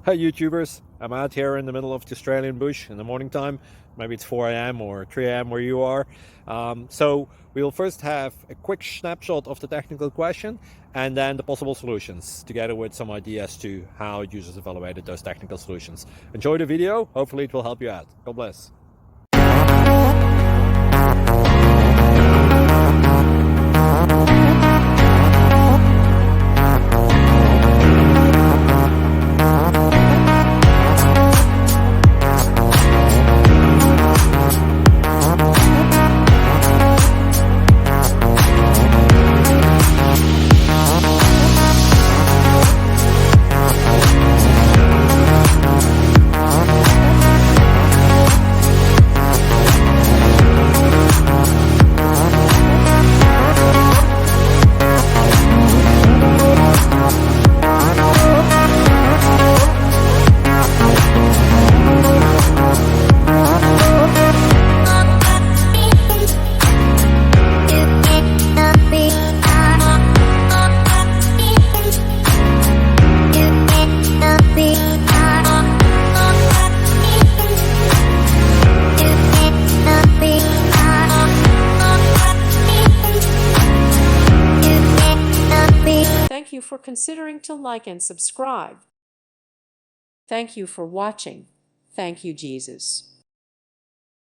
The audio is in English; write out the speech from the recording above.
Hi YouTubers, I'm out here in the middle of the Australian bush in the morning time. Maybe it's 4 a.m. or 3 a.m. where you are. So we'll first have a quick snapshot of the technical question and then the possible solutions, together with some ideas to how users evaluated those technical solutions. Enjoy the video, hopefully it will help you out. God bless. Thank you for considering to like and subscribe. Thank you for watching. Thank you, Jesus.